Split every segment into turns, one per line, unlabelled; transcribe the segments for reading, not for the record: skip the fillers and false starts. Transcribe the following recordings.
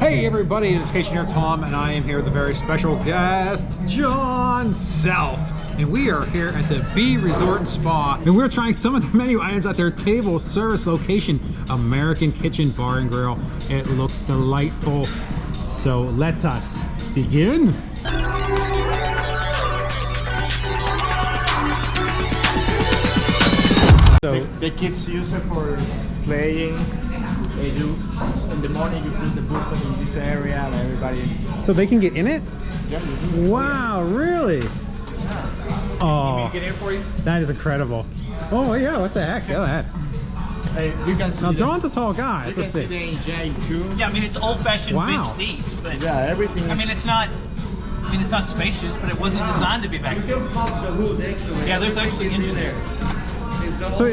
Hey everybody, it's Vacationeer Tom, and I am here with a very special guest, John Self. And we are here at the B Resort and Spa, and we're trying some of the menu items at their table service location, American Kitchen Bar and Grill. It looks delightful. So let us begin. So
the kids use it for playing. They do in the morning. You put the buffet in this area, and everybody.
so they can get in it?
Yeah, you can.
Wow, really? Oh,
Get in for you.
that is incredible. Oh yeah, what the heck? Look at that.
Hey, you can see.
Now John's a tall guy.
You
Let's
can see
see.
the engine too.
Yeah, I mean it's old-fashioned
Wow.
vintage seats, but
Yeah, everything.
I mean it's not. I mean it's not spacious, but it wasn't designed to be back then.
Pop the hood actually.
Yeah, there's actually an engine there.
So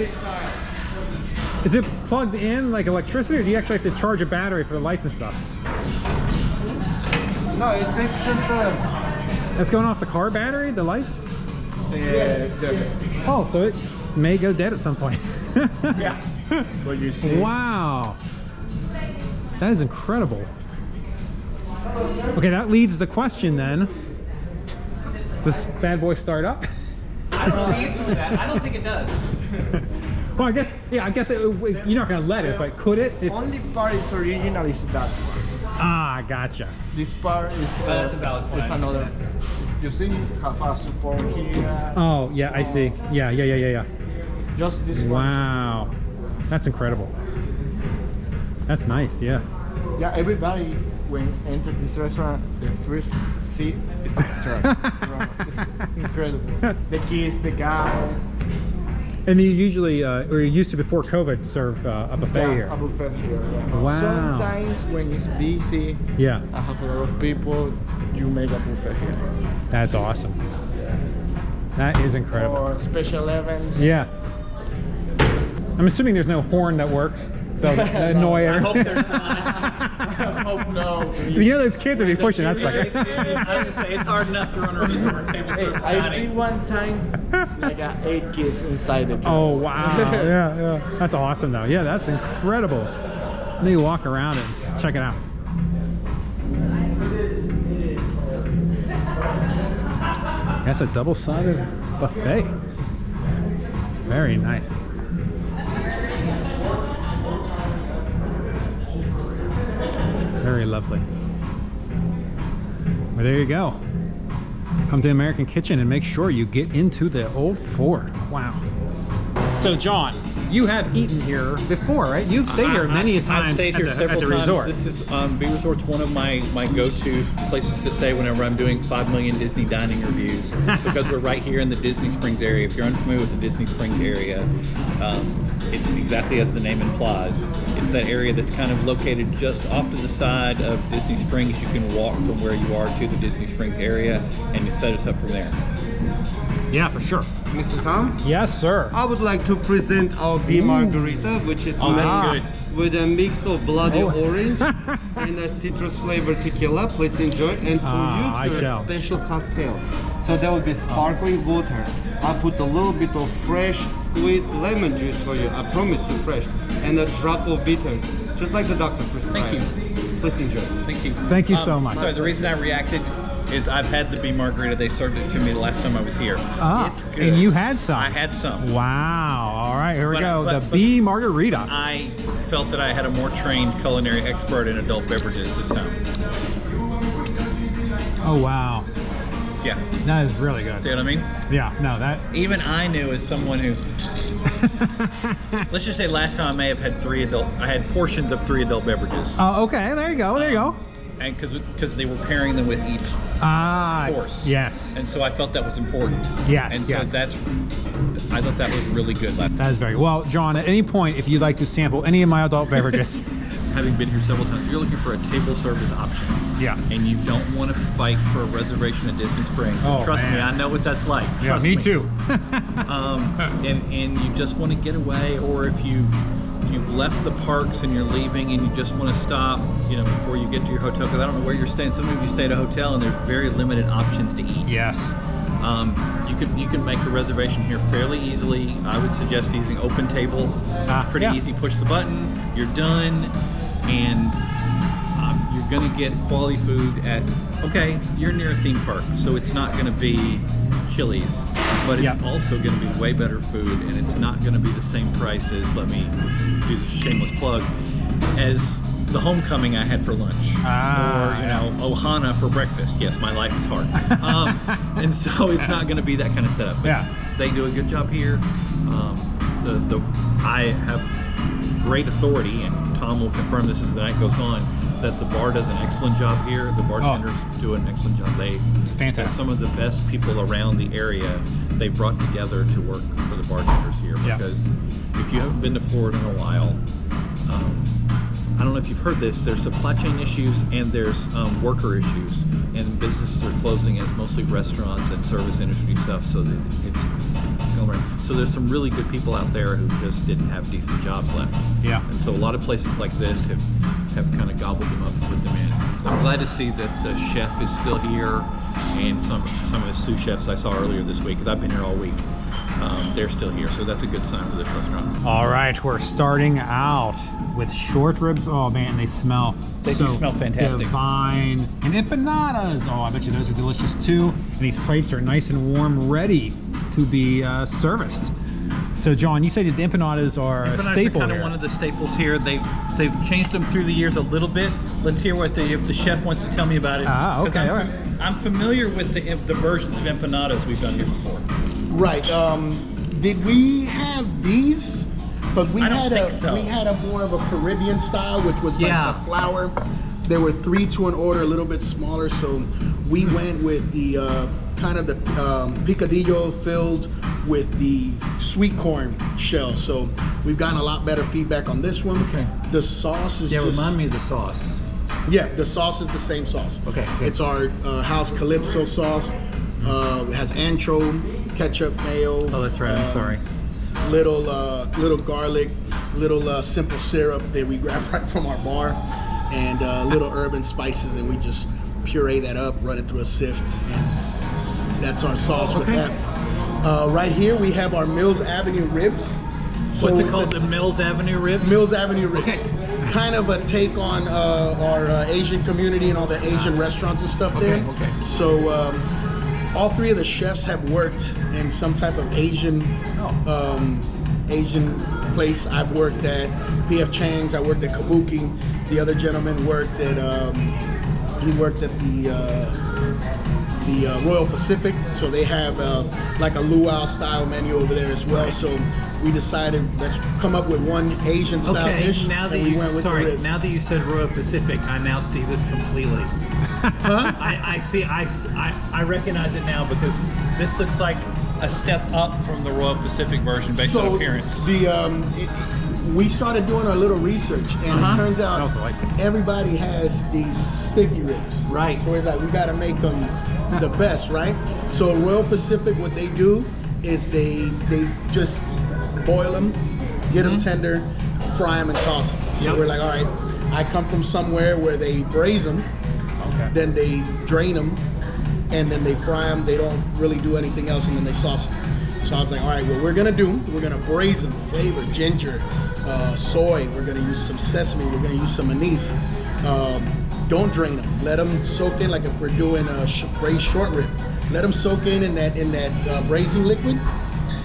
is it plugged in like electricity, or do you actually have to charge a battery for the lights and stuff?
No, it's just a.
That's going off the car battery, the lights?
Just
Oh, so it may go dead at some point.
yeah. What you see.
Wow. That is incredible. Okay, that leads the question then. Does this bad boy start up?
I don't know the answer to that. I don't think it does.
Well, I guess, yeah, I guess you're not going to let it, but could it? If,
Only part is original is that part.
ah, gotcha.
This part is.
That's a valid point.
It's another. You see, have a support here.
Oh, yeah, I see. Yeah.
Just this one.
Wow. That's incredible. That's nice, yeah.
Yeah, everybody when enter this restaurant, the first seat is the truck. It's incredible. The kids, the guys.
And you usually, or you used to before COVID, serve a buffet
Yeah,
here.
a buffet here. Yeah.
Wow.
Sometimes when it's busy,
Yeah,
I have a lot of people, you make a buffet here.
that's awesome. That is incredible.
Or special events.
Yeah. I'm assuming there's no horn that works, so that annoy
I hope
everyone.
there's not.
I hope no.
You know those kids would be pushing that sucker.
I would say it's hard enough to run a resort table
Hey,
service
I see
dining.
one time like 8 kids inside the truck.
Oh wow! Yeah. That's awesome though. Yeah, that's incredible. Let me walk around it and check it out. That's a double-sided buffet. Very nice. Very lovely. Well, there you go. Come to American Kitchen and make sure you get into the old fort. Wow. So John, you have eaten here before, right? You've stayed here many a times
I've stayed here
at
several
the
times.
resort.
This is B Resort's one of my go-to places to stay whenever I'm doing 5 million Disney dining reviews, because we're right here in the Disney Springs area. If you're unfamiliar with the Disney Springs area, it's exactly as the name implies. It's that area that's kind of located just off to the side of Disney Springs. You can walk from where you are to the Disney Springs area, and you set us up from there.
Yeah, for sure.
Mr. Tom,
Yes, sir.
I would like to present our B Margarita, which is
Oh, that's
made
good.
with a mix of bloody
Oh.
orange and a citrus flavored tequila. Please enjoy. And for
I
you, sir,
shall.
special cocktail. So there will be sparkling water. I put a little bit of fresh squeezed lemon juice for you. I promise you, fresh. And a drop of bitters, just like the doctor prescribed.
Thank you.
Please enjoy.
Thank you.
Thank you so much.
Sorry, the reason I reacted is I've had the B Margarita. They served it to me the last time I was here.
Ah,
It's good.
and you had some.
I had some.
Wow. All right, here we
But-
go.
but-
the
but-
B Margarita.
I felt that I had a more trained culinary expert in adult beverages this time.
Oh, wow.
Yeah,
That is really good.
see what I mean?
Yeah, no, that.
Even I knew, as someone who, let's just say last time I may have had I had portions of 3 adult beverages,
Oh, okay. There you go. There you go.
and because they were pairing them with each
Ah,
course.
yes.
And so I felt that was important.
Yes,
And so
yes.
I thought that was really good last time.
That is very well, John. At any point, if you'd like to sample any of my adult beverages,
Having been here several times, if you're looking for a table service option,
yeah,
and you don't want to fight for a reservation at Disney Springs, and
Oh,
trust me,
man.
I know what that's like.
yeah,
Trust
me too.
And you just want to get away, or if you've left the parks and you're leaving and you just want to stop, before you get to your hotel, because I don't know where you're staying. Some of you stay at a hotel and there's very limited options to eat.
Yes.
You can make a reservation here fairly easily. I would suggest using Open Table. Pretty
yeah.
easy. Push the button, you're done, and you're going to get quality food at, okay, you're near a theme park, so it's not going to be Chili's, but it's also going to be way better food, and it's not going to be the same price as, let me do the shameless plug, as the homecoming I had for lunch, or you know, Ohana for breakfast. Yes, my life is hard, and so it's not going to be that kind of setup. But they do a good job here. I have great authority, and Tom will confirm this as the night goes on, that the bar does an excellent job here. The bartenders do an excellent job.
It's fantastic.
Some of the best people around the area they brought together to work for the bartenders here, because if you haven't been to Florida in a while, I don't know if you've heard this, there's supply chain issues and there's worker issues, and businesses are closing, and it's mostly restaurants and service industry stuff, so that it's going around. So there's some really good people out there who just didn't have decent jobs left. Yeah. And so a lot of places like this have kind of gobbled them up and put them in. I'm glad to see that the chef is still here, and some of the sous chefs I saw earlier this week, because I've been here all week. They're still here, so that's a good sign for this restaurant.
All right, we're starting out with short ribs. Oh man, they smell.
They do smell fantastic.
Divine. And empanadas. Oh, I bet you those are delicious too. And these plates are nice and warm, ready to be serviced. So John, you say that the empanadas are a staple
are kind
here.
of one of the staples here. They've changed them through the years a little bit. Let's hear what if the chef wants to tell me about it.
Okay, all right.
I'm familiar with the versions of empanadas we've done here before.
Right. Did we have these? Because we
we
had a more of a Caribbean style, which was like the flour. There were 3 to an order, a little bit smaller. So we went with the kind of the picadillo filled with the sweet corn shell. So we've gotten a lot better feedback on this one. Okay. The sauce is
remind me of the sauce.
Yeah, the sauce is the same sauce. Okay. It's our house Calypso sauce. It has anchovy, ketchup, mayo.
Oh, that's right. I'm sorry.
Little garlic, little simple syrup that we grab right from our bar, and little herb and spices, and we just puree that up, run it through a sift, and that's our sauce with that. Right here we have our Mills Avenue ribs.
What's it called? The Mills Avenue ribs?
Mills Avenue ribs. Okay. Kind of a take on our Asian community and all the Asian restaurants and stuff there. Okay. So all 3 of the chefs have worked in some type of Asian place. I've worked at P.F. Chang's. I worked at Kabuki. The other gentleman worked at the Royal Pacific. So they have like a luau style menu over there as well. Right. So we decided let's come up with one Asian style dish.
Now that now that you said Royal Pacific, I now see this completely. Huh? I see. I recognize it now, because this looks like a step up from the Royal Pacific version based on appearance.
We started doing a little research, and it turns out everybody has these sticky ribs. Right. So we're like, we got to make them the best, right? So Royal Pacific, what they do is they just boil them, get them tender, fry them, and toss them. So we're like, all right, I come from somewhere where they braise them. Then they drain them, and then they fry them. They don't really do anything else, and then they sauce them. So I was like, all right, what we're gonna braise them, flavor, ginger, soy. We're gonna use some sesame. We're gonna use some anise. Don't drain them. Let them soak in, like if we're doing a braised short rib. Let them soak in that braising liquid.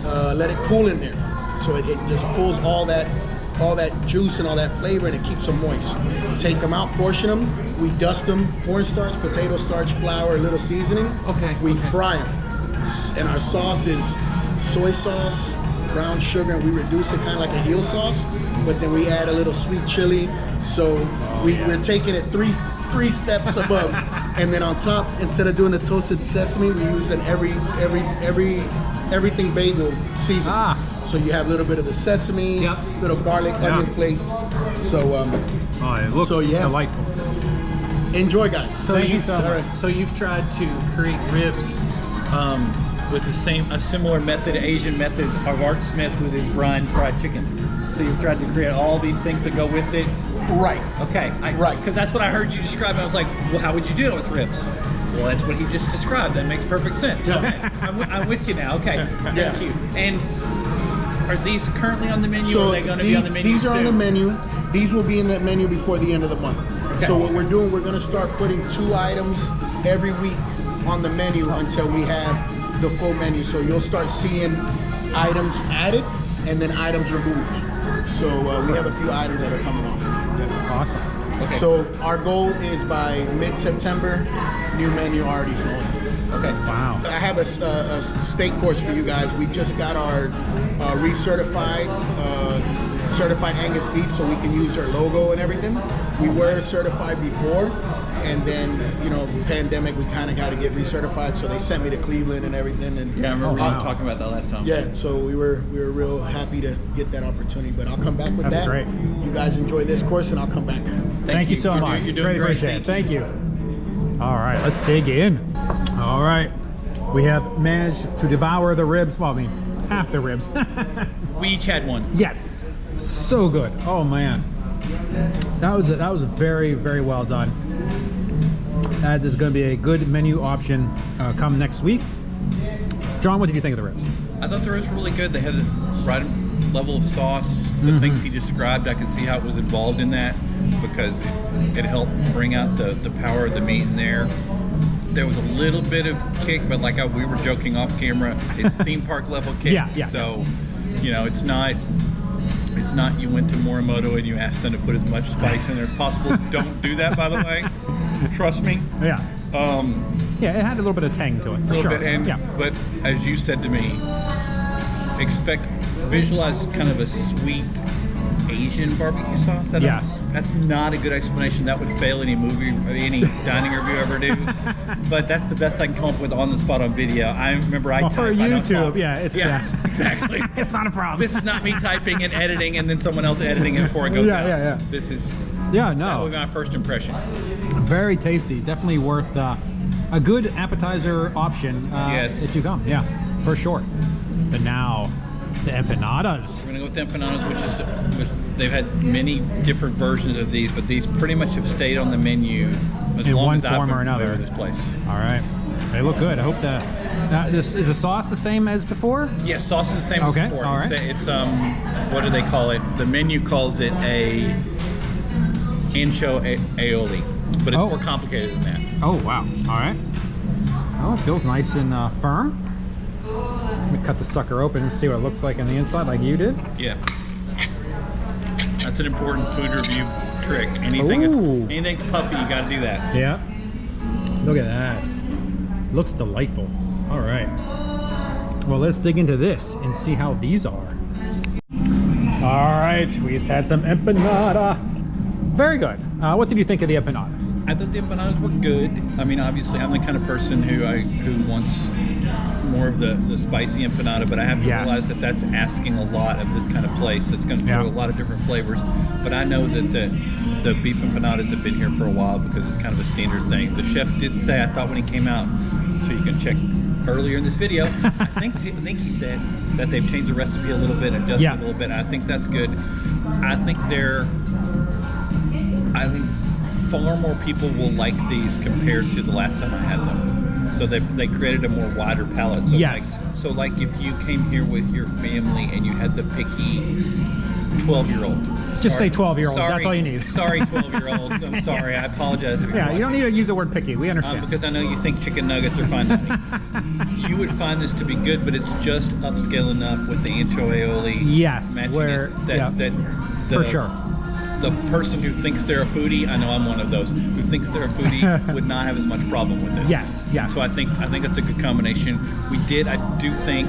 Let it cool in there, so it just pulls all that juice and all that flavor, and it keeps them moist. Take them out, portion them. We dust them, cornstarch, potato starch, flour, a little seasoning. We fry them. And our sauce is soy sauce, brown sugar, and we reduce it kind of like a heel sauce, but then we add a little sweet chili. So we're taking it three steps above. And then on top, instead of doing the toasted sesame, we use an everything bagel seasoning. So you have a little bit of the sesame, little garlic, onion flake. So
it looks delightful.
Enjoy, guys.
So you've tried to create ribs with a similar method, Asian method of Art Smith with his brine fried chicken. So you've tried to create all these things that go with it.
Right.
Okay. Right. Because that's what I heard you describe. And I was like, well, how would you do it with ribs? Well, that's what he just described. That makes perfect sense. Okay. I'm with you now. Okay. Thank you. And are these currently on the menu, or are they going to be on the menu
These are on the menu. These will be in that menu before the end of the month.
Okay.
So what we're doing, we're gonna start putting 2 items every week on the menu until we have the full menu. So you'll start seeing items added and then items removed. So we have a few items that are coming off. Yeah.
Awesome.
Okay.
So our goal is by mid-September, new menu already flowing.
Okay.
Wow.
I have a steak course for you guys. We just got our recertified certified Angus beef, so we can use our logo and everything. We were certified before, and then pandemic, we kind of got to get recertified. So they sent me to Cleveland and everything. And
Yeah, I remember talking about that last time.
yeah, so we were real happy to get that opportunity. But I'll come back with
That's
that.
great.
You guys enjoy this course, and I'll come back.
Thank you so
You're
much.
doing
Great,
great.
appreciate it. Thank you. All right, let's dig in. All right, we have managed to devour the ribs. Well, I mean, half the ribs.
We each had one.
Yes, so good. Oh man, that was very, very well done. That is going to be a good menu option come next week. John, what did you think of the ribs?
I thought the ribs were really good. They had the right level of sauce. The things he described, I could see how it was involved in that because it helped bring out the power of the meat in there. There was a little bit of kick, but like we were joking off camera, it's theme park level kick.
Yeah.
So, it's not you went to Morimoto and you asked them to put as much spice in there as possible. Don't do that, by the way. Trust me.
Yeah. Yeah, it had a little bit of tang to it, for sure.
But as you said to me, visualize kind of a sweet Asian barbecue sauce.
Yes.
That's not a good explanation. That would fail any movie, any dining review ever do. But that's the best I can come up with on the spot on video. I remember
Well, for YouTube,
exactly.
It's not a problem.
This is not me typing and editing and then someone else editing it before it goes out.
Yeah.
This is
that
that
would
was my first impression.
Very tasty. Definitely worth a good appetizer option
Yes.
if you come. Yeah, for sure. But now, the empanadas.
We're gonna go with the empanadas, which they've had many different versions of these, but these pretty much have stayed on the menu as
In
long
one
as I've
form
been
or
familiar
another.
with this place.
All right. They look good. I hope this is the sauce the same as before?
Yes, sauce is the same
Okay,
as before.
all right.
It's what do they call it? The menu calls it a ancho aioli, but it's more complicated than that.
Oh, wow. All right. Oh, it feels nice and firm. Let me cut the sucker open and see what it looks like on the inside, like you did.
Yeah. That's an important food review trick. Anything's puffy, you gotta do that.
Yeah. Look at that. Looks delightful. All right. Well, let's dig into this and see how these are. All right. We just had some empanada. Very good. What did you think of the empanada?
I thought the empanadas were good. I mean, obviously, I'm the kind of person who wants more of the spicy empanada, but I have to realize that that's asking a lot of this kind of place that's going to throw a lot of different flavors. But I know that the beef empanadas have been here for a while because it's kind of a standard thing. The chef did say, I thought when he came out, so you can check earlier in this video, I think he said that they've changed the recipe a little bit, adjusted a little bit. I think that's good. I think far more people will like these compared to the last time I had them. So they created a more wider palette. So like if you came here with your family and you had the picky 12-year-old.
Just say 12-year-old.
Sorry,
That's all you need.
Sorry, 12-year-olds. I'm sorry. I apologize.
Yeah, you don't need to use the word picky. We understand.
Because I know you think chicken nuggets are fine dining. You would find this to be good, but it's just upscale enough with the ancho aioli.
Yes, for sure.
The person who thinks they're a foodie, I know I'm one of those, who thinks they're a foodie would not have as much problem with this.
Yes.
So I think that's a good combination. I do think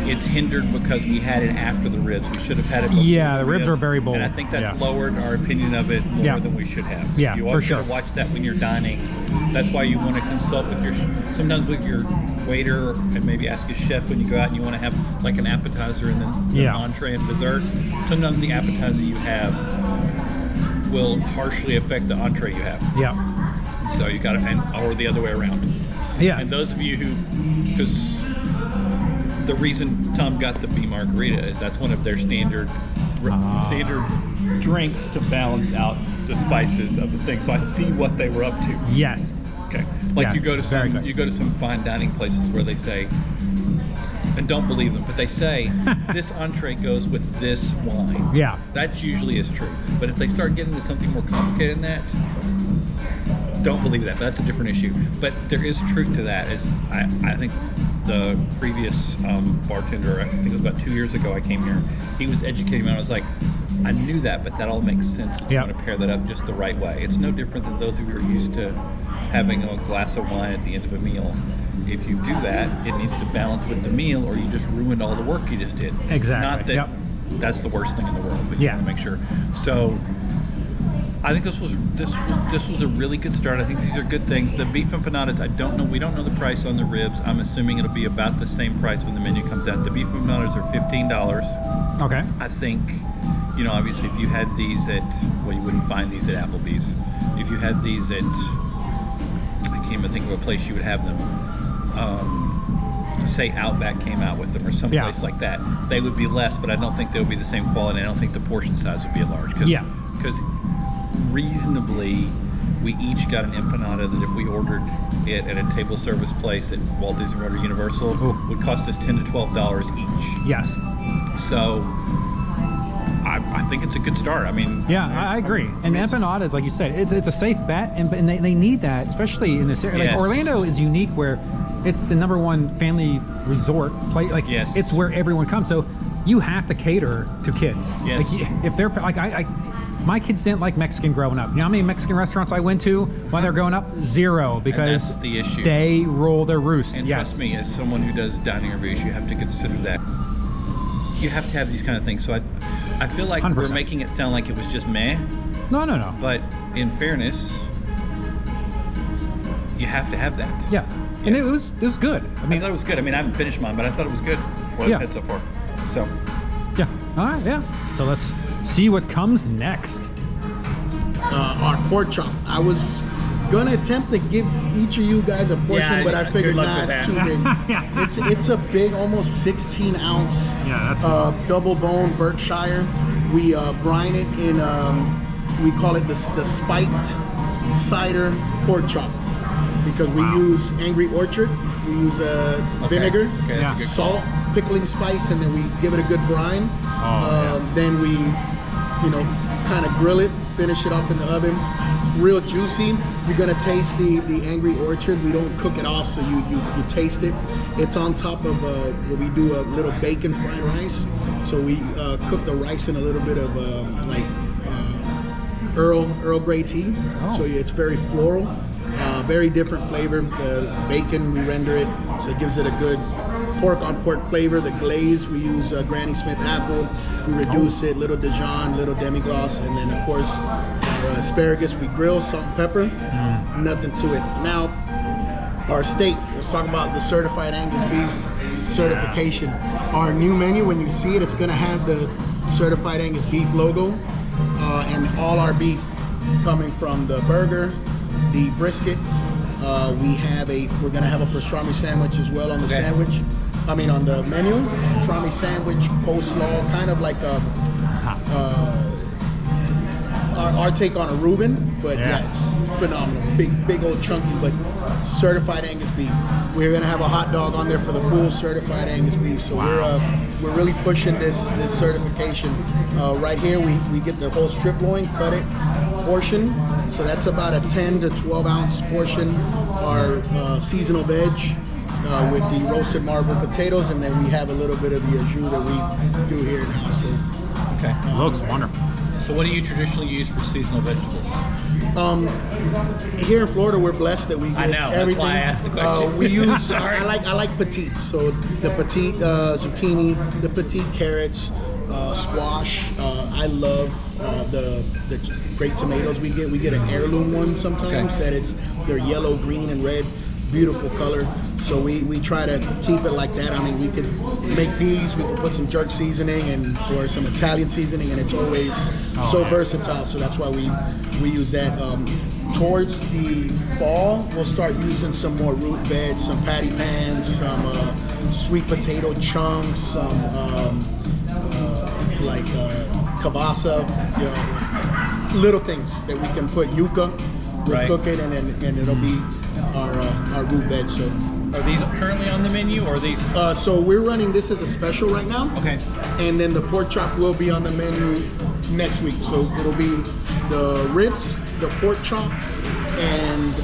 it's hindered because we had it after the ribs. We should have had it before
the ribs are very bold.
And I think that's lowered our opinion of it more than we should have.
Yeah,
you
for
always
sure.
gotta watch that when you're dining. That's why you want to consult sometimes with your waiter and maybe ask a chef when you go out and you want to have like an appetizer and then an entree and dessert. Sometimes the appetizer you have will harshly affect the entree you have.
Yeah.
So you got to, or the other way around.
Yeah.
And those of you because the reason Tom got the B Margarita is that's one of their standard drinks to balance out the spices of the thing. So I see what they were up to.
Yes.
Okay. Like you go to some fine dining places where they say, and don't believe them, but they say this entree goes with this wine.
Yeah.
That usually is true. But if they start getting to something more complicated than that, don't believe that, but that's a different issue. But there is truth to that. I think the previous bartender, I think it was about 2 years ago I came here, he was educating me, and I was like, I knew that, but that all makes sense if you want to pair that up just the right way. It's no different than those of you who are used to having a glass of wine at the end of a meal. If you do that, it needs to balance with the meal, or you just ruined all the work you just did.
Exactly.
Not that that's the worst thing in the world, but you want to make sure. So I think this was a really good start. I think these are good things. The beef empanadas, we don't know the price on the ribs. I'm assuming it'll be about the same price when the menu comes out. The beef empanadas are $15.
Okay.
I think, obviously if you had these at, well, you wouldn't find these at Applebee's. If you had these at, I can't even think of a place you would have them. Say Outback came out with them or someplace like that, they would be less, but I don't think they would be the same quality. I don't think the portion size would be a large. Because reasonably, we each got an empanada that if we ordered it at a table service place at Walt Disney World or Universal, would cost us $10 to $12 each.
Yes.
So I think it's a good start. I mean,
I agree. And the empanadas, like you said, it's a safe bet, and they need that, especially in this area. Like Orlando is unique, where it's the #1 family resort place. Like it's where everyone comes, so you have to cater to kids.
Yes.
Like if they're like my kids didn't like Mexican growing up. You know how many Mexican restaurants I went to while they're growing up? 0, because
and that's the issue.
They roll their roost.
And trust me, as someone who does dining reviews, you have to consider that. You have to have these kind of things. So I feel like 100%. We're making it sound like it was just meh.
No.
But in fairness, you have to have that.
Yeah. And it was good.
I thought it was good. I mean, I haven't finished mine, but I thought it was good. What I've had so far. So.
Yeah. All right. Yeah. So let's see what comes next.
Our pork chop. I was gonna attempt to give each of you guys a portion, but I figured it's too big. It's a big, almost 16-ounce double bone Berkshire. We brine it in. We call it the spiked cider pork chop, because we use Angry Orchard. We use vinegar, salt, pickling spice, and then we give it a good brine. Then we, kind of grill it, finish it off in the oven. It's real juicy. You're gonna taste the Angry Orchard. We don't cook it off, so you taste it. It's on top of where we do a little bacon fried rice. So we cook the rice in a little bit of Earl Grey tea. So it's very floral. Very different flavor. The bacon, we render it, so it gives it a good pork on pork flavor. The glaze, we use Granny Smith apple. We reduce it, little Dijon, little demi-glace, and then of course our asparagus we grill, salt and pepper. Nothing to it. Now our steak. Let's talk about the certified Angus beef certification. Our new menu, when you see it, it's going to have the certified Angus beef logo, and all our beef coming from the burger, the brisket. We're gonna have a pastrami sandwich as well on the sandwich. I mean on the menu. Pastrami sandwich, coleslaw, kind of like our take on a Reuben, but it's phenomenal. Big old chunky, but certified Angus beef. We're gonna have a hot dog on there for the pool, certified Angus beef. So we're really pushing this certification. Right here we get the whole strip loin, cut it, portion. So that's about a 10 to 12 ounce portion. Our seasonal veg with the roasted marble potatoes, and then we have a little bit of the au jus that we do here in house. So,
looks wonderful.
So what do you traditionally use for seasonal vegetables?
Here in Florida, we're blessed that we get everything.
That's why I asked the question.
We use I like petite, so the petite zucchini, the petite carrots, squash. I love the great tomatoes we get. We get an heirloom one sometimes they're yellow, green, and red. Beautiful color. So we try to keep it like that. I mean, we could make these, we could put some jerk seasoning or some Italian seasoning, and it's always so versatile. So that's why we use that. Towards the fall, we'll start using some more root veg, some patty pans, some sweet potato chunks, some kielbasa, little things that we can put yuca. We'll cook it, and it'll be our root veg. So,
are these currently on the menu, or are these?
So we're running this as a special right now.
Okay.
And then the pork chop will be on the menu next week. So it'll be the ribs, the pork chop, and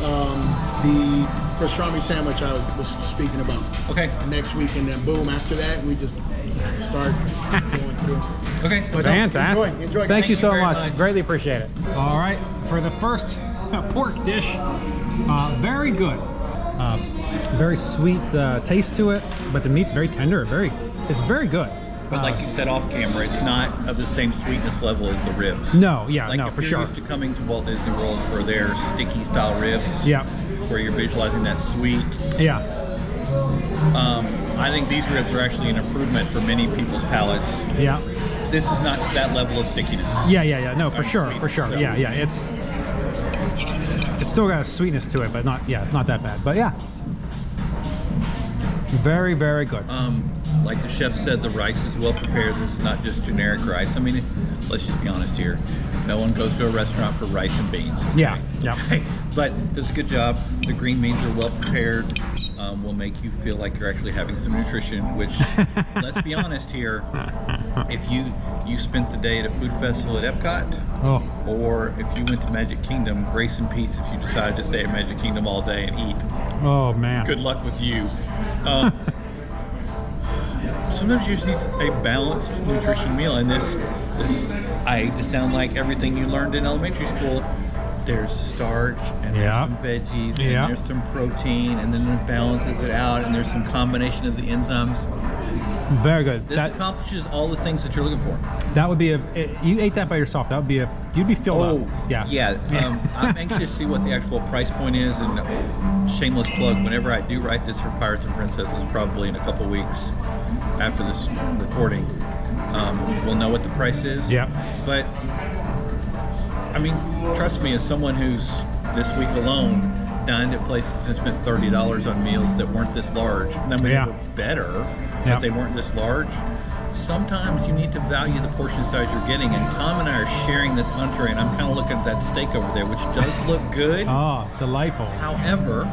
the pastrami sandwich I was speaking about.
Okay.
Next week, and then boom, after that, we just start going through.
Okay.
But
Fantastic.
enjoy.
Thank you so
very
much.
much.
Greatly appreciate it. All right, for the first pork dish, very good. Very sweet taste to it, but the meat's very tender. It's very good.
But like you said off camera, it's not of the same sweetness level as the ribs.
No, yeah,
Like
no,
if
for
you're
sure.
used to coming to Walt Disney World for their sticky style ribs,
Yeah,
where you're visualizing that sweet.
yeah,
I think these ribs are actually an improvement for many people's palates.
yeah,
This is not to that level of stickiness.
yeah. No, for sure,
sweet,
for sure.
so.
Yeah. It's still got a sweetness to it, but not not that bad. But yeah, very, very good.
Like the chef said, the rice is well prepared. This is not just generic rice. I mean, let's just be honest here. No one goes to a restaurant for rice and beans.
Yeah, yeah.
But it's a good job. The green beans are well prepared. Will make you feel like you're actually having some nutrition, which, let's be honest here, if you spent the day at a food festival at Epcot,
Oh,
or if you went to Magic Kingdom, grace and peace if you decided to stay at Magic Kingdom all day and eat.
oh man.
Good luck with you. Sometimes you just need a balanced nutrition meal, and this I hate to sound like everything you learned in elementary school. There's starch, and
Yeah.
there's some veggies,
Yeah.
and there's some protein, and then it balances it out, and there's some combination of the enzymes.
Very good.
This accomplishes all the things that you're looking for.
That would be you ate that by yourself. That would be you'd be filled up. Yeah.
I'm anxious to see what the actual price point is, and shameless plug, whenever I do write this for Pirates and Princesses, probably in a couple weeks after this recording, we'll know what the price is.
Yeah.
But I mean, trust me, as someone who's this week alone dined at places and spent $30 on meals that weren't this large. I mean,
Yeah.
they were better,
Yeah.
but they weren't this large. Sometimes you need to value the portion size you're getting, and Tom and I are sharing this entree, and I'm kind of looking at that steak over there, which does look good.
Oh, delightful.
However,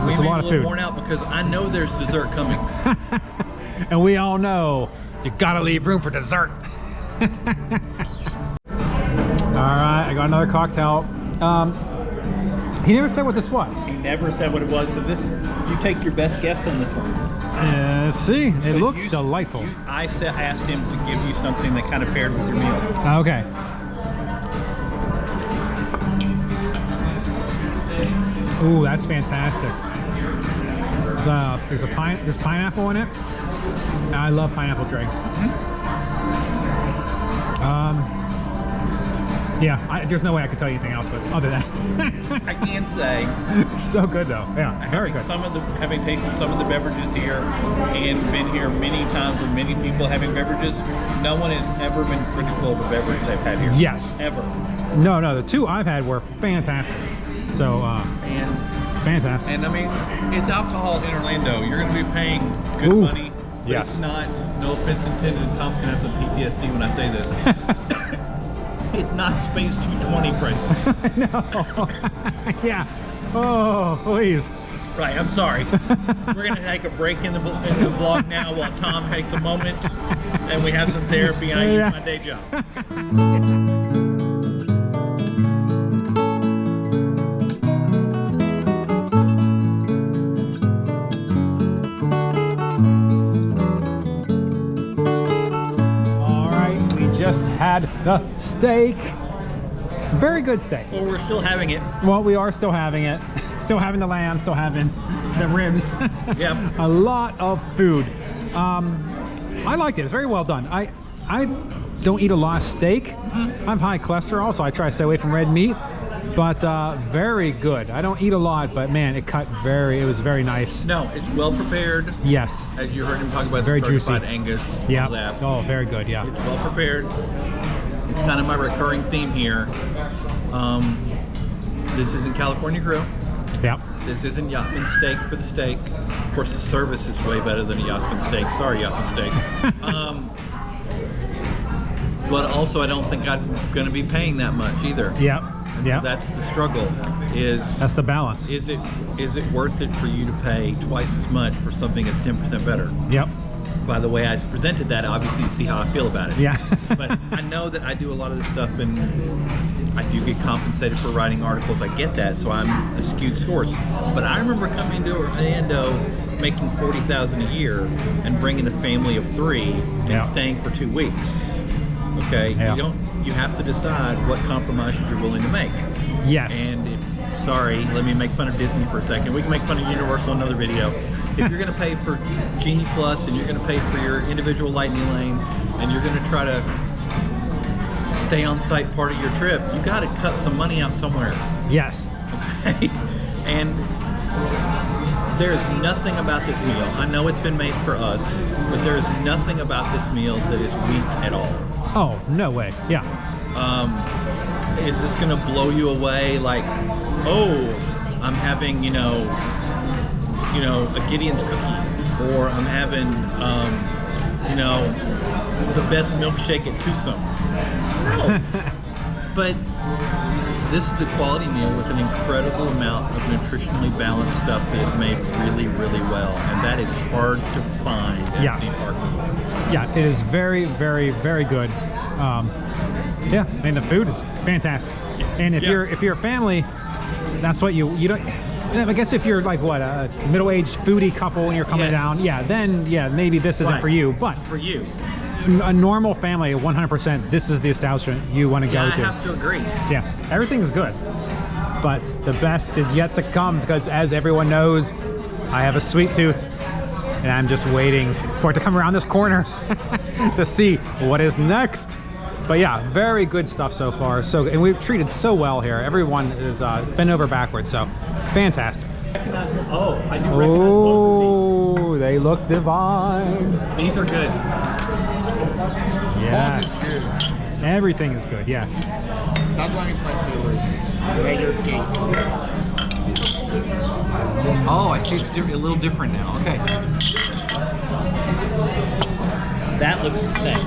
we
It's a
may
lot
be
of
a little
food.
worn out because I know there's dessert coming.
And we all know you gotta leave room for dessert. All right, I got another cocktail. He never said what this was.
He never said what it was, so this, you take your best guess on this one.
Let's see. It
But
looks
you-
delightful.
I asked him to give you something that kind of paired with your meal.
Okay. Ooh, that's fantastic. There's pineapple in it. I love pineapple drinks. Yeah, there's no way I could tell you anything else, but other than
I can say,
it's so good though. Yeah, very good.
having tasted some of the beverages here and been here many times with many people having beverages, no one has ever been critical of a beverage they've had here.
Yes.
Ever.
No, the two I've had were fantastic. So,
And
fantastic.
I mean, it's alcohol in Orlando. You're going to be paying good
Oof.
money. But
Yes.
It's not, no offense intended, Tom's going to have some PTSD when I say this. It's not Space 220 prices.
No. Yeah. Oh, please.
Right, I'm sorry. We're going to take a break in the vlog now while Tom takes a moment and we have some therapy and I use my day job.
Just had the steak. Very good steak.
Well, we're still having it.
Well, we are still having it. Still having the lamb, still having the ribs.
Yep.
A lot of food. I liked it. It's very well done. I don't eat a lot of steak. I have high cholesterol, so I try to stay away from red meat. But very good. I don't eat a lot, but man, it was very nice.
No, it's well prepared.
Yes.
As you heard him talk about
Very
the certified
juicy.
Angus.
Yeah.
all that.
Oh, very good. Yeah.
It's well prepared. It's kind of my recurring theme here. This isn't California Grill.
Yeah.
This isn't Yachtman Steak for the steak. Of course, the service is way better than a Yachtman Steak. Sorry, Yachtman Steak. But also, I don't think I'm going to be paying that much either.
Yeah. Yeah.
That's the struggle.
That's the balance.
Is it worth it for you to pay twice as much for something that's 10% better?
Yep.
By the way I presented that, obviously you see how I feel about it.
Yeah.
But I know that I do a lot of this stuff, and I do get compensated for writing articles. I get that, so I'm a skewed source. But I remember coming to Orlando, making $40,000 a year, and bringing a family of 3 and staying for 2 weeks. Okay, you have to decide what compromises you're willing to make.
Yes.
And sorry, let me make fun of Disney for a second. We can make fun of Universal in another video. If you're going to pay for Genie Plus and you're going to pay for your individual lightning lane and you're going to try to stay on site part of your trip, you got to cut some money out somewhere.
Yes.
Okay. And there's nothing about this meal. I know it's been made for us, but there is nothing about this meal that is weak at all.
Oh, no way. Yeah.
Is this gonna blow you away? Like, oh, I'm having, you know, a Gideon's cookie, or I'm having, you know, the best milkshake at Tucson. No. But this is the quality meal with an incredible amount of nutritionally balanced stuff that is made really, really well, and that is hard to find at theme park.
Yeah, it is very, very, very good. Yeah, and the food is fantastic. And if you're a family, that's what you don't. I guess if you're like what, a middle-aged foodie couple and you're coming down, then maybe this isn't for you. But
for you,
a normal family, 100%, this is the establishment you want to go to.
I have to agree.
Yeah, everything is good, but the best is yet to come, because as everyone knows, I have a sweet tooth, and I'm just waiting for it to come around this corner to see what is next. But yeah, very good stuff so far. So, and we've treated so well here. Everyone is bent over backwards, so fantastic.
Oh, I do recognize both
Oh, they look divine.
of these. These are good.
Yes. Everything is good, yes.
That one is my favorite. Layer cake.
Oh, I see it's a little different now. Okay. That looks the same.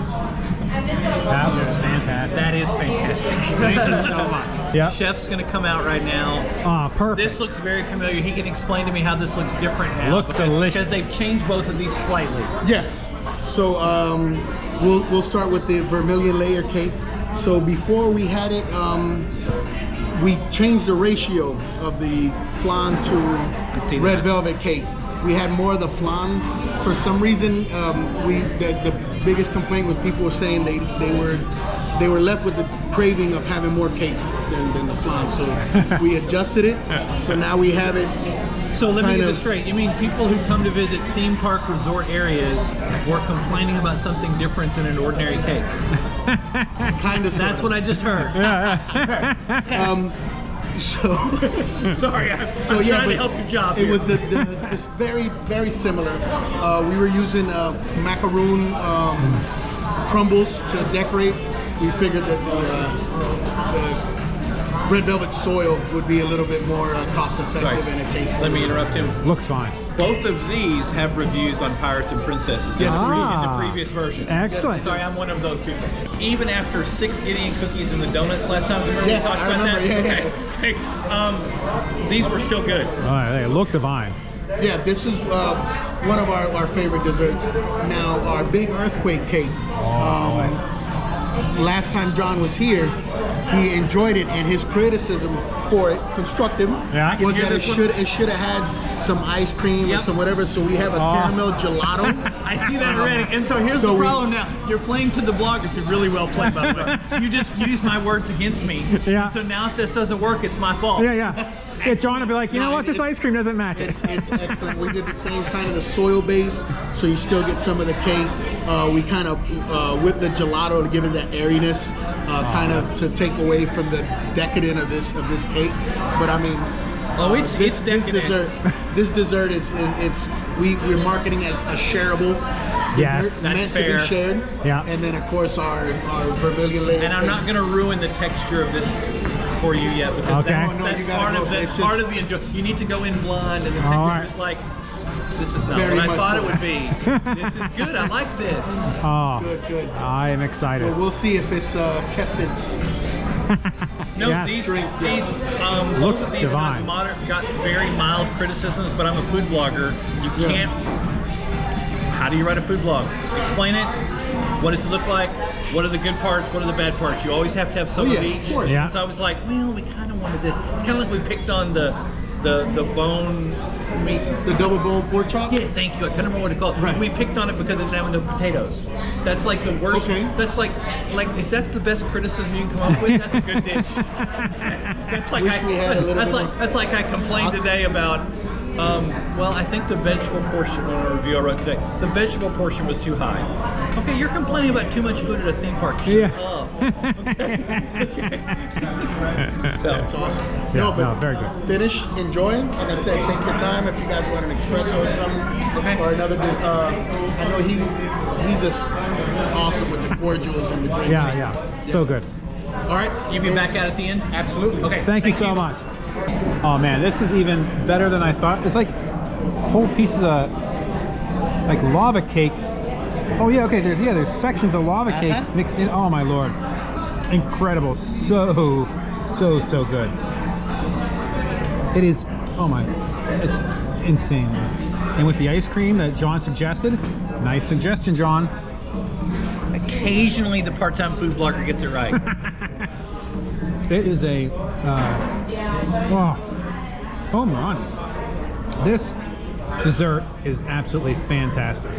That looks fantastic.
That is fantastic. Thank you so much.
Yeah.
Chef's gonna come out right now.
Perfect.
This looks very familiar. He can explain to me how this looks different now.
Looks delicious.
Because they've changed both of these slightly.
Yes. So we'll start with the Vermilion layer cake. So before we had it, we changed the ratio of the flan to red velvet cake. We had more of the flan. For some reason, the biggest complaint was people were saying they were left with the craving of having more cake than the flan. So we adjusted it. So now we have it.
So let me get this straight. You mean people who come to visit theme park resort areas were complaining about something different than an ordinary cake?
Kind of.
That's what I just heard.
So
sorry, I'm trying to help your job.
It was this very, very similar. We were using macaroon crumbles to decorate. We figured that the red velvet soil would be a little bit more cost effective, and it tastes.
Let me interrupt him.
Looks fine.
Both of these have reviews on Pirates and Princesses.
Yes,
in the previous version.
Excellent.
Sorry, I'm one of those people. Even after 6 Gideon cookies and the donuts last time, remember
Yes,
we talked
I
about
remember.
that? Okay. These were still good.
All right, they look divine.
Yeah, this is one of our favorite desserts. Now, our big earthquake cake. Last time John was here, he enjoyed it, and his criticism for it, constructive, was that it should have had some ice cream or some whatever. So we have a caramel gelato.
I see that already. And so here's the problem now. You're playing to the blogger. Really well played, by the way. You just used my words against me.
Yeah.
So now if this doesn't work, it's my fault.
Yeah. John will be like, you know what, this ice cream doesn't match it.
It's excellent. We did the same kind of the soil base, so you still get some of the cake. We kind of whipped the gelato to give it that airiness, kind of to take away from the decadent of this cake. But I mean, this dessert is we're marketing as a shareable.
Yes,
that's
meant
fair.
to be shared.
Yeah.
And then of course our Vermilion layer.
And I'm not going to ruin the texture of this for you yet, because that's part of the enjoy. You need to go in blind, and the texture is like, this is not
Very
what I
much
thought
so.
it would be. This is good. I like this.
Oh,
Good.
I am excited.
Well, we'll see if it's kept its.
No,
Yeah.
these
Looks
both of these
divine.
got very mild criticisms, but I'm a food blogger. You can't. how do you write a food blog? Explain it. What does it look like? What are the good parts? What are the bad parts? You always have to have some of each.
Yeah.
So I was like, well, we kind of wanted this. It's kind of like we picked on the bone meat.
The double bone pork chop?
Yeah, thank you. I can't remember what it's called.
Right.
We picked on it because it didn't have no potatoes. That's like the worst.
Okay.
That's like is that the best criticism you can come up with? That's a good dish. That's like
Wish we had a little bit more.
that's like I complained today about. Well, I think the vegetable portion on a review I wrote today, the vegetable portion was too high. Okay, you're complaining about too much food at a theme park. Shut up. Okay. So,
That's awesome.
Yeah,
but
no, very good.
Finish enjoying. Like I said, take your time if you guys want an espresso or something, or another. I know he's just awesome with the cordials and the drinks.
Yeah. So good.
All right,
you be back out at the end?
absolutely.
Okay.
Thank you so much. Oh man, this is even better than I thought. It's like whole pieces of like lava cake. Oh yeah, okay. There's sections of lava cake mixed in. Oh my lord, incredible! So good. It is. Oh my, it's insane. And with the ice cream that John suggested, nice suggestion, John.
Occasionally, the part-time food blogger gets it right.
It is a home run. This dessert is absolutely fantastic.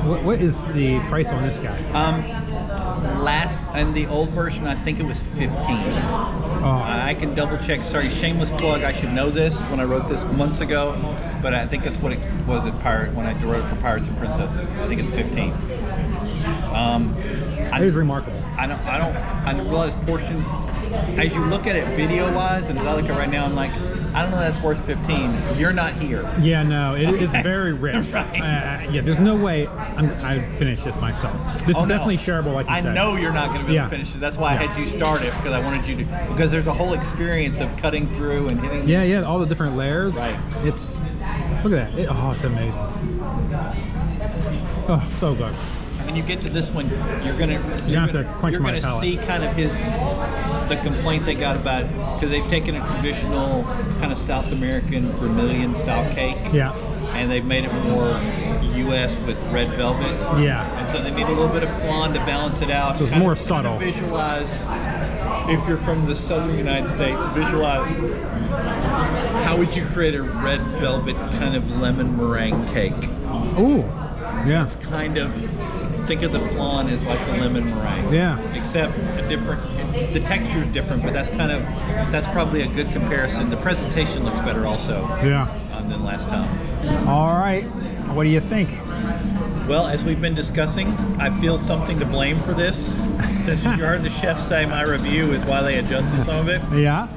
What is the price on this guy?
Last in the old version, I think it was 15. I can double check. Sorry, shameless plug. I should know this when I wrote this months ago, but I think that's what it was at Pirate when I wrote it for Pirates and Princesses. I think it's 15.
It is remarkable.
I don't realize portion. As you look at it video-wise, and as I look at it right now, I'm like, I don't know that's worth 15. You're not here.
Yeah, no, it is very rich.
Right.
Yeah, there's no way I finish this myself. This is definitely shareable, like you said.
I know you're not going to be able to finish it. That's why I had you start it, because I wanted you to, because there's a whole experience of cutting through and hitting.
Yeah, all the different layers.
Right.
It's, look at that. It's amazing. Oh, so good.
When you get to this one, you're gonna see kind of the complaint they got about it, because they've taken a traditional kind of South American Vermilion style cake, and they've made it more U.S. with red velvet, and so they need a little bit of flan to balance it out.
So it's more subtle.
Visualize, if you're from the southern United States, visualize how would you create a red velvet kind of lemon meringue cake.
Ooh, yeah.
It's kind of, think of the flan as like the lemon meringue.
Yeah.
Except the texture is different, but that's probably a good comparison. The presentation looks better also. Than last time.
All right. What do you think?
Well, as we've been discussing, I feel something to blame for this. Since you heard the chef say my review is why they adjusted some of it.
Yeah.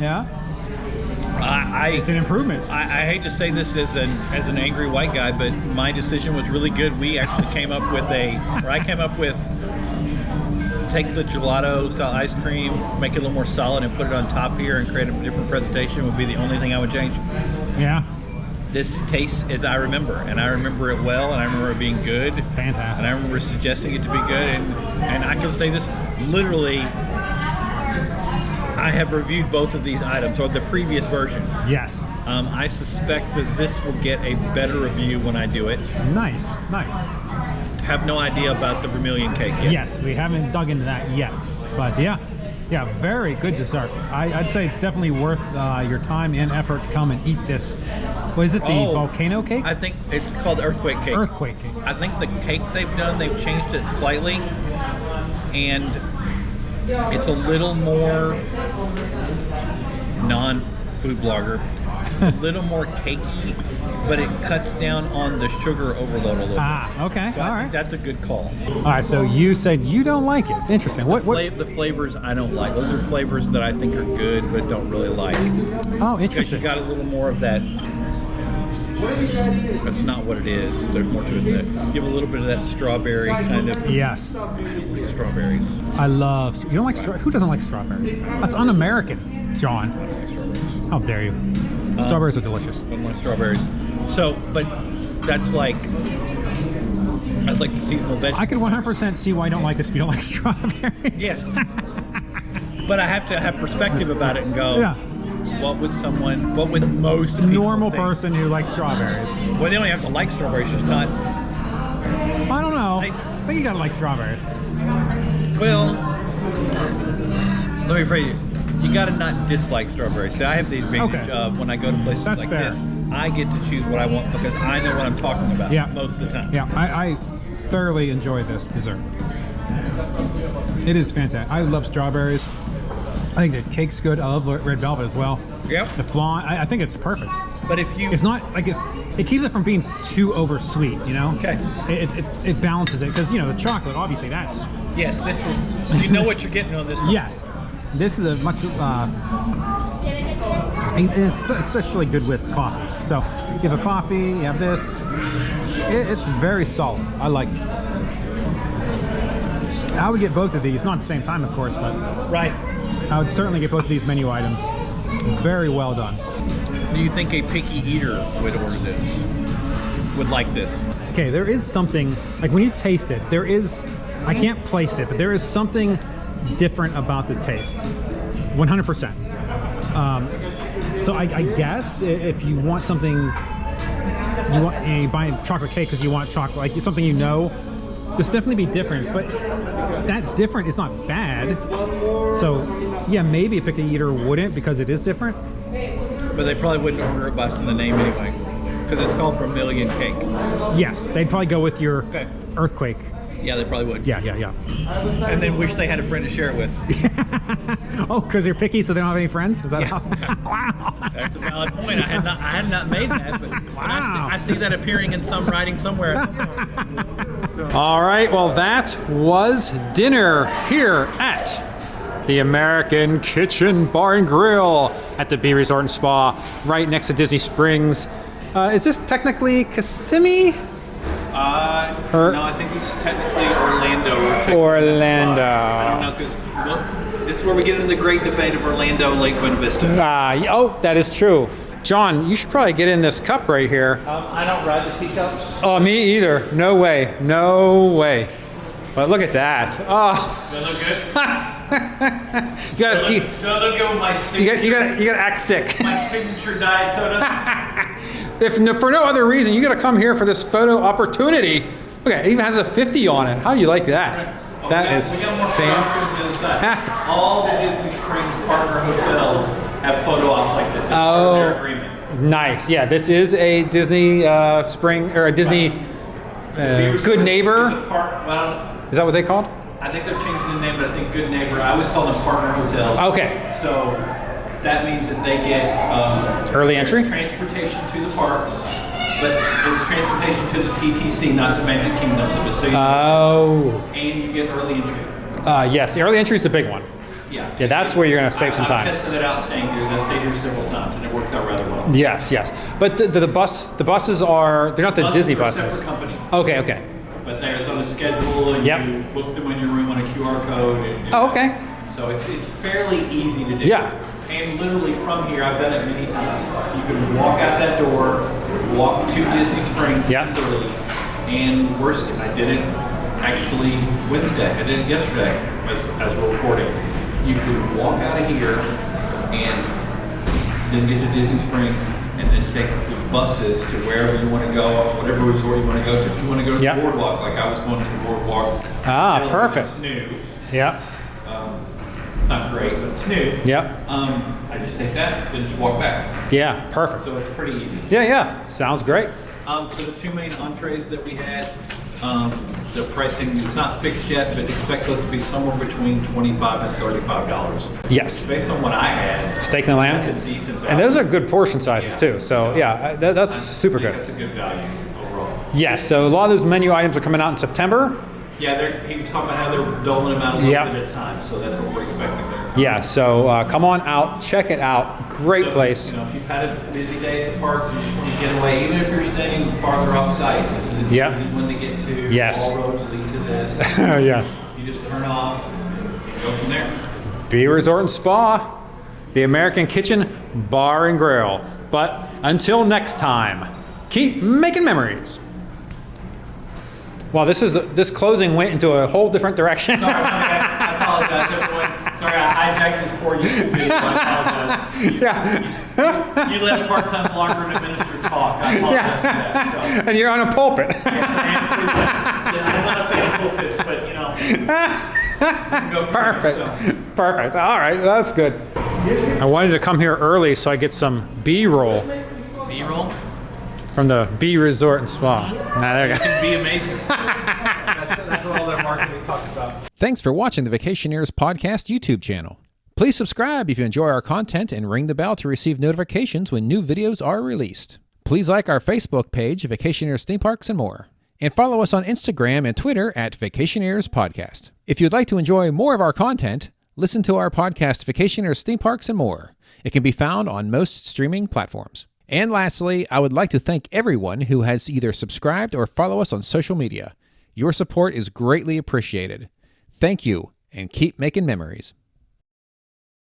It's an improvement.
I hate to say this as an angry white guy, but my decision was really good. We actually I came up with take the gelato style ice cream, make it a little more solid, and put it on top here and create a different presentation would be the only thing I would change.
Yeah.
This tastes as I remember, and I remember it well, and I remember it being good.
Fantastic.
And I remember suggesting it to be good, and I can say this literally, I have reviewed both of these items, or the previous version.
Yes.
I suspect that this will get a better review when I do it.
Nice.
Have no idea about the Vermilion cake yet.
Yes, we haven't dug into that yet, but yeah, very good dessert. I'd say it's definitely worth your time and effort to come and eat this. What is it, the volcano cake?
I think it's called earthquake cake.
Earthquake cake.
I think the cake they've changed it slightly, and it's a little more non-food blogger, a little more cakey, but it cuts down on the sugar overload a little bit.
Okay,
So I think that's a good call.
All right, so you said you don't like it. It's interesting. What?
The flavors I don't like. Those are flavors that I think are good, but don't really like.
Oh,
Because
interesting.
you got a little more of that. That's not what it is. There's more to it than that. You have a little bit of that strawberry kind of.
Yes.
I don't like strawberries.
I love. You don't like strawberries? Who doesn't like strawberries? That's un-American, John.
I don't like strawberries.
How dare you? Strawberries are delicious.
I don't like strawberries. So, but that's like the seasonal vegetable.
I could 100% see why you don't like this if you don't like strawberries.
Yes. But I have to have perspective about it and go, what would most people
normal
think?
person who likes strawberries?
Well, they don't have to like strawberries, just not
I don't know. I think you gotta like strawberries.
Well, let me phrase it. You gotta not dislike strawberries. So I have the advantage of when I go to places like this, I get to choose what I want because I know what I'm talking about most of the time.
Yeah, I thoroughly enjoy this dessert. It is fantastic. I love strawberries. I think the cake's good. I love red velvet as well.
Yep.
The flan, I think it's perfect.
But if you...
It's not, like, it keeps it from being too over-sweet, you know?
Okay.
It balances it, because, you know, the chocolate, obviously, that's...
Yes, this is... You know what you're getting on this one.
Yes. This is a much... it's especially good with coffee. So, you have a coffee, you have this. It's very solid. I like it. I would get both of these, not at the same time, of course, but...
Right.
I would certainly get both of these menu items. Very well done.
Do you think a picky eater would order this? Would like this?
Okay, there is something, like when you taste it, there is, I can't place it, but there is something different about the taste. 100%. So I guess if you want something, you buy a chocolate cake because you want chocolate, like something you know, this definitely be different, but that different is not bad. So yeah, maybe a picky eater wouldn't because it is different.
But they probably wouldn't order it by the name anyway, because it's called Vermilion Cake.
Yes, they'd probably go with your earthquake.
Yeah, they probably would.
Yeah.
And then wish they had a friend to share it with.
Oh, because you're picky, so they don't have any friends? Is that how?
Wow. That's a valid point. I had not made that, but I see that appearing in some writing somewhere.
All right, well, that was dinner here at the American Kitchen Bar and Grill at the Bee Resort and Spa, right next to Disney Springs. Is this technically Kissimmee?
No, I think it's technically Orlando.
Orlando.
I don't know, because this is where we get into the great debate of Orlando, Lake Buena Vista.
Oh, that is true. John, you should probably get in this cup right here.
I don't ride the teacups.
Oh, me either. No way. No way. But look at that. Oh.
Do I look good?
Do I
look good with my signature?
You gotta act sick.
My signature diet soda.
For no other reason, you gotta come here for this photo opportunity. Okay, it even has a 50 on it. How do you like that? That is fantastic.
All the Disney Springs partner hotels have photo ops like this. Their agreement.
Nice. Yeah, this is a Disney Spring or a Disney Good Neighbor. Is that what they called?
I think they're changing the name, but I think Good Neighbor. I always call them partner hotels.
Okay.
So that means that they get
early entry,
transportation to the parks, but it's transportation to the TTC, not to Magic Kingdom. And you get early entry.
Yes, the early entry is the big one.
Yeah,
that's where you're going to save some time.
I tested it out staying here. I stayed here several times, and it worked out rather well.
Yes. But the buses are—they're not the Disney buses.
Separate company.
Okay.
But it's on a schedule, and you book them in your room on a QR code.
Okay.
So it's fairly easy to do.
Yeah.
And literally from here, I've done it many times. You can walk out that door, walk to Disney Springs easily. And worst, I did it actually Wednesday. I did it yesterday as we're recording. You could walk out of here and then get to Disney Springs and then take the buses to wherever you want to go, whatever resort you want to go to. If you want to go to the boardwalk, like I was going to the boardwalk.
Perfect.
It's new.
Yeah.
Not great, but it's new.
Yeah.
I just take that, then just walk back.
Yeah, perfect.
So it's pretty easy.
Yeah. Sounds great.
So the two main entrees that we had, the pricing is not fixed yet, but expect those to be somewhere between $25 and $35.
Yes.
Based on what I had.
Steak and lamb.
That's a decent value.
And those are good portion sizes too. So that's super good.
That's a good value overall.
Yes. So a lot of those menu items are coming out in September.
Yeah, he was talking about how they're doling them out a little bit at a time, so that's what we're expecting there.
Yeah, so come on out, check it out. Great place.
If you've had a busy day at the parks and you just want to get away, even if you're staying farther off site, this is an easy one to get to.
Yes.
All roads lead to this.
Yes.
You just turn off, go from there.
Bee Resort and Spa, the American Kitchen Bar and Grill. But until next time, keep making memories. Wow, this closing went into a whole different direction.
Sorry, I apologize, everyone.
Sorry, I hijacked this poor YouTube video. I apologize. You let a part-time blogger administer talk. I apologize for that. So.
And you're on a pulpit.
Yes, I'm not a fan of pulpits, but you know. Go
Perfect.
There, so.
Perfect. All right, that's good. I wanted to come here early so I get some B-roll
B-roll?
from the B Resort and Spa. Now there you
It
go.
can be amazing. That's what all their marketing talks about.
Thanks for watching the Vacationeers Podcast YouTube channel. Please subscribe if you enjoy our content and ring the bell to receive notifications when new videos are released. Please like our Facebook page, Vacationeers Theme Parks and More. And follow us on Instagram and Twitter at Vacationeers Podcast. If you'd like to enjoy more of our content, listen to our podcast, Vacationeers Theme Parks and More. It can be found on most streaming platforms. And lastly, I would like to thank everyone who has either subscribed or follow us on social media. Your support is greatly appreciated. Thank you, and keep making memories.